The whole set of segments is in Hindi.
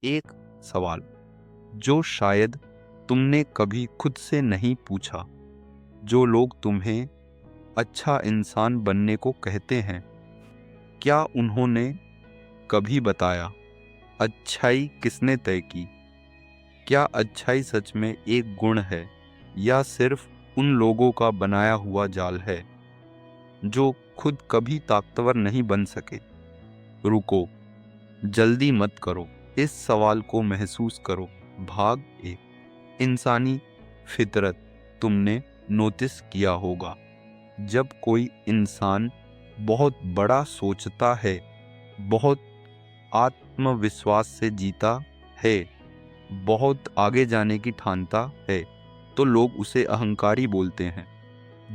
एक सवाल जो शायद तुमने कभी खुद से नहीं पूछा। जो लोग तुम्हें अच्छा इंसान बनने को कहते हैं, क्या उन्होंने कभी बताया अच्छाई किसने तय की? क्या अच्छाई सच में एक गुण है या सिर्फ उन लोगों का बनाया हुआ जाल है जो खुद कभी ताकतवर नहीं बन सके? रुको, जल्दी मत करो, इस सवाल को महसूस करो। भाग 1, इंसानी फितरत। तुमने नोटिस किया होगा, जब कोई इंसान बहुत बड़ा सोचता है, बहुत आत्मविश्वास से जीता है, बहुत आगे जाने की ठानता है, तो लोग उसे अहंकारी बोलते हैं।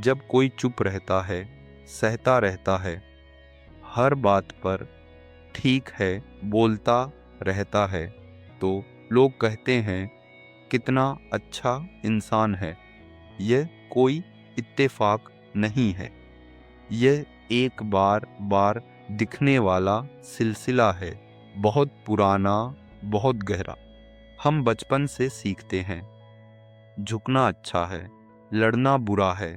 जब कोई चुप रहता है, सहता रहता है, हर बात पर ठीक है बोलता रहता है, तो लोग कहते हैं कितना अच्छा इंसान है। यह कोई इत्तेफाक नहीं है, यह एक बार बार दिखने वाला सिलसिला है, बहुत पुराना, बहुत गहरा। हम बचपन से सीखते हैं, झुकना अच्छा है, लड़ना बुरा है,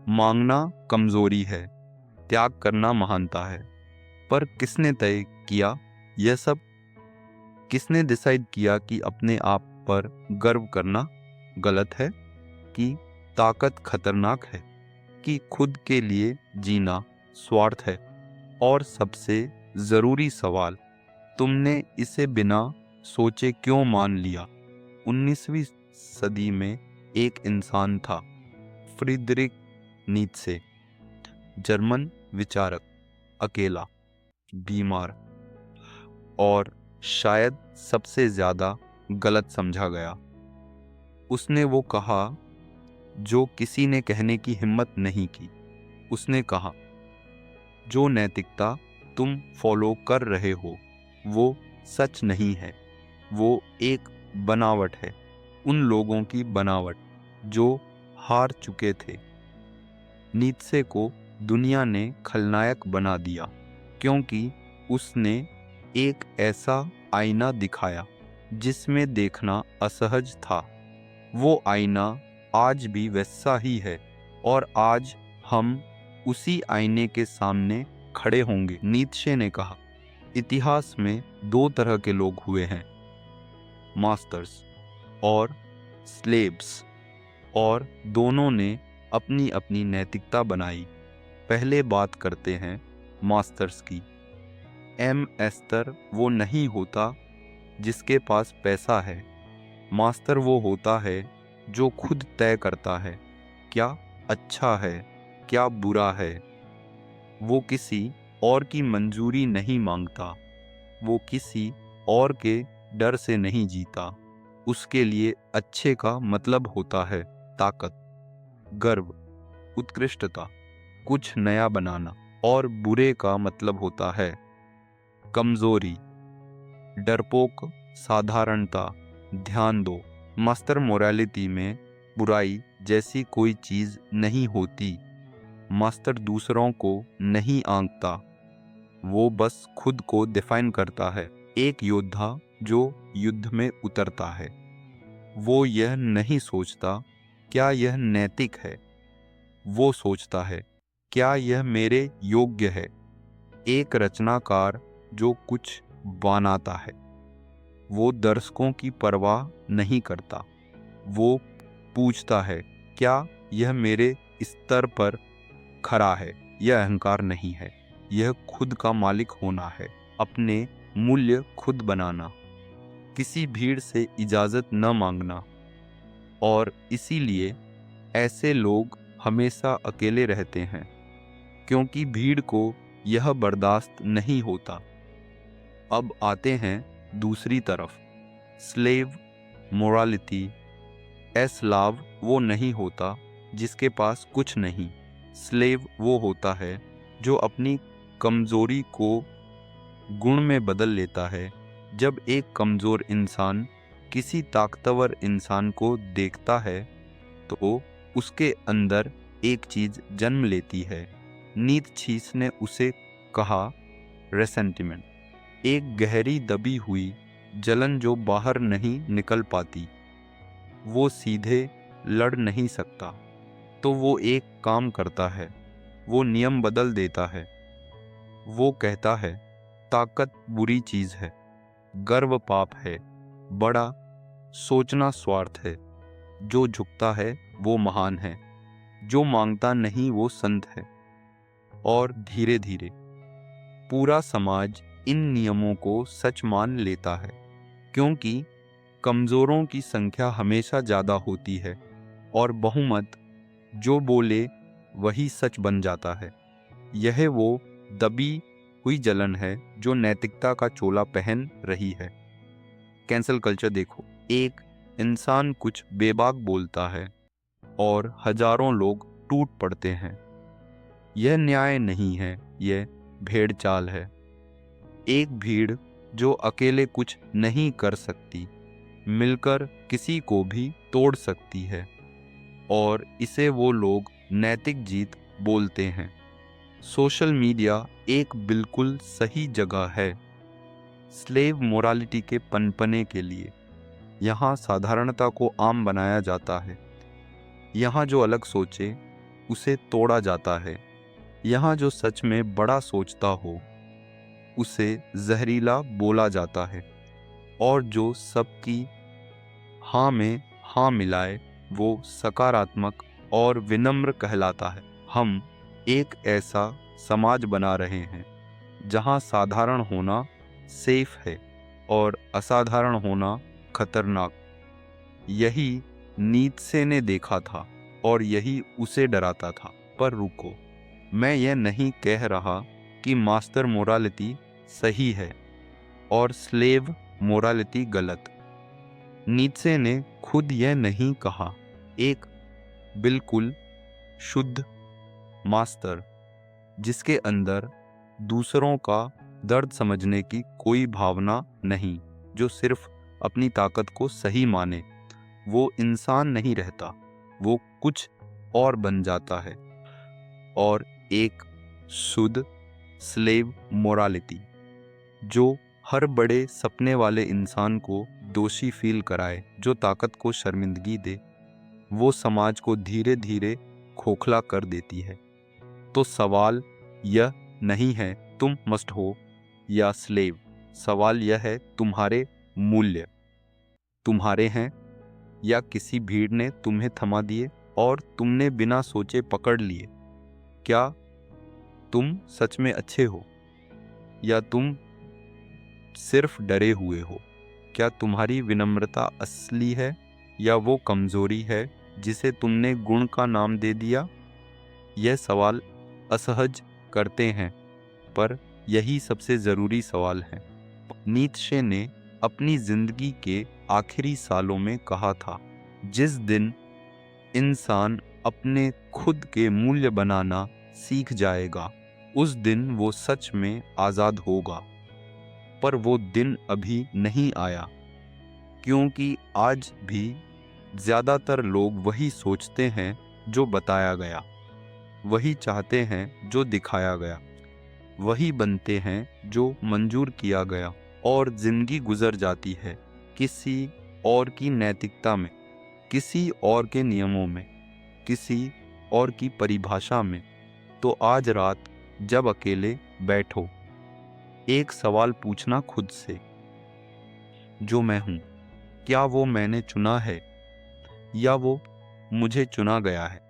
मांगना कमजोरी है, त्याग करना महानता है। पर किसने तय किया यह सब? किसने डिसाइड किया कि अपने आप पर गर्व करना गलत है, कि ताकत खतरनाक है, कि खुद के लिए जीना स्वार्थ है? और सबसे जरूरी सवाल, तुमने इसे बिना सोचे क्यों मान लिया? 19वीं सदी में एक इंसान था, फ्रीडरिक नीत्शे, जर्मन विचारक, अकेला, बीमार और शायद सबसे ज्यादा गलत समझा गया। उसने वो कहा जो किसी ने कहने की हिम्मत नहीं की। उसने कहा, जो नैतिकता तुम फॉलो कर रहे हो वो सच नहीं है, वो एक बनावट है, उन लोगों की बनावट जो हार चुके थे। नीत्शे को दुनिया ने खलनायक बना दिया क्योंकि उसने एक ऐसा आईना दिखाया जिसमें देखना असहज था। वो आईना आज भी वैसा ही है और आज हम उसी आईने के सामने खड़े होंगे। नीत्शे ने कहा, इतिहास में दो तरह के लोग हुए हैं, मास्टर्स और स्लेव्स, और दोनों ने अपनी अपनी नैतिकता बनाई। पहले बात करते हैं मास्टर्स की। एम एस्तर वो नहीं होता जिसके पास पैसा है। मास्टर वो होता है जो खुद तय करता है क्या अच्छा है, क्या बुरा है। वो किसी और की मंजूरी नहीं मांगता, वो किसी और के डर से नहीं जीता। उसके लिए अच्छे का मतलब होता है ताकत, गर्व, उत्कृष्टता, कुछ नया बनाना, और बुरे का मतलब होता है कमजोरी, डरपोक, साधारणता। ध्यान दो, मास्टर मोरालिटी में बुराई जैसी कोई चीज नहीं होती। मास्टर दूसरों को नहीं आंकता, वो बस खुद को डिफाइन करता है। एक योद्धा जो युद्ध में उतरता है, वो यह नहीं सोचता क्या यह नैतिक है, वो सोचता है क्या यह मेरे योग्य है। एक रचनाकार जो कुछ बनाता है, वो दर्शकों की परवाह नहीं करता, वो पूछता है क्या यह मेरे स्तर पर खरा है। यह अहंकार नहीं है, यह खुद का मालिक होना है, अपने मूल्य खुद बनाना, किसी भीड़ से इजाजत न मांगना। और इसीलिए ऐसे लोग हमेशा अकेले रहते हैं, क्योंकि भीड़ को यह बर्दाश्त नहीं होता। अब आते हैं दूसरी तरफ, स्लेव मोरालिटी। एस्लाव वो नहीं होता जिसके पास कुछ नहीं। स्लेव वो होता है जो अपनी कमजोरी को गुण में बदल लेता है। जब एक कमजोर इंसान किसी ताकतवर इंसान को देखता है तो उसके अंदर एक चीज जन्म लेती है। नीत्शे ने उसे कहा रेसेंटिमेंट, एक गहरी दबी हुई जलन जो बाहर नहीं निकल पाती। वो सीधे लड़ नहीं सकता, तो वो एक काम करता है, वो नियम बदल देता है। वो कहता है ताकत बुरी चीज है, गर्व पाप है, बड़ा सोचना स्वार्थ है। जो झुकता है वो महान है, जो मांगता नहीं वो संत है। और धीरे धीरे पूरा समाज इन नियमों को सच मान लेता है, क्योंकि कमजोरों की संख्या हमेशा ज्यादा होती है और बहुमत जो बोले वही सच बन जाता है। यह वो दबी हुई जलन है जो नैतिकता का चोला पहन रही है। कैंसल कल्चर देखो, एक इंसान कुछ बेबाक बोलता है और हजारों लोग टूट पड़ते हैं। यह न्याय नहीं है, यह भेड़ चाल है। एक भीड़ जो अकेले कुछ नहीं कर सकती, मिलकर किसी को भी तोड़ सकती है, और इसे वो लोग नैतिक जीत बोलते हैं। सोशल मीडिया एक बिल्कुल सही जगह है स्लेव मोरालिटी के पनपने के लिए। यहाँ साधारणता को आम बनाया जाता है। यहाँ जो अलग सोचे उसे तोड़ा जाता है। यहाँ जो सच में बड़ा सोचता हो उसे जहरीला बोला जाता है, और जो सबकी हाँ में हाँ मिलाए वो सकारात्मक और विनम्र कहलाता है। हम एक ऐसा समाज बना रहे हैं जहाँ साधारण होना सेफ है और असाधारण होना खतरनाक। यही नीत्शे ने देखा था और यही उसे डराता था। पर रुको, मैं यह नहीं कह रहा कि मास्टर मोरालिटी सही है और स्लेव मोरालिटी गलत। नीत्शे ने खुद यह नहीं कहा। एक बिल्कुल शुद्ध मास्टर जिसके अंदर दूसरों का दर्द समझने की कोई भावना नहीं, जो सिर्फ अपनी ताकत को सही माने, वो इंसान नहीं रहता, वो कुछ और बन जाता है। और एक शुद्ध स्लेव मोरालिटी जो हर बड़े सपने वाले इंसान को दोषी फील कराए, जो ताकत को शर्मिंदगी दे, वो समाज को धीरे धीरे खोखला कर देती है। तो सवाल यह नहीं है तुम मस्ट हो या स्लेव, सवाल यह है तुम्हारे मूल्य तुम्हारे हैं या किसी भीड़ ने तुम्हें थमा दिए और तुमने बिना सोचे पकड़ लिए। क्या तुम सच में अच्छे हो या तुम सिर्फ डरे हुए हो? क्या तुम्हारी विनम्रता असली है या वो कमजोरी है जिसे तुमने गुण का नाम दे दिया? यह सवाल असहज करते हैं, पर यही सबसे जरूरी सवाल है। नीत्शे ने अपनी जिंदगी के आखिरी सालों में कहा था, जिस दिन इंसान अपने खुद के मूल्य बनाना सीख जाएगा, उस दिन वो सच में आजाद होगा। पर वो दिन अभी नहीं आया, क्योंकि आज भी ज्यादातर लोग वही सोचते हैं जो बताया गया, वही चाहते हैं जो दिखाया गया, वही बनते हैं जो मंजूर किया गया, और जिंदगी गुजर जाती है किसी और की नैतिकता में, किसी और के नियमों में, किसी और की परिभाषा में। तो आज रात जब अकेले बैठो, एक सवाल पूछना खुद से, जो मैं हूं, क्या वो मैंने चुना है या वो मुझे चुना गया है?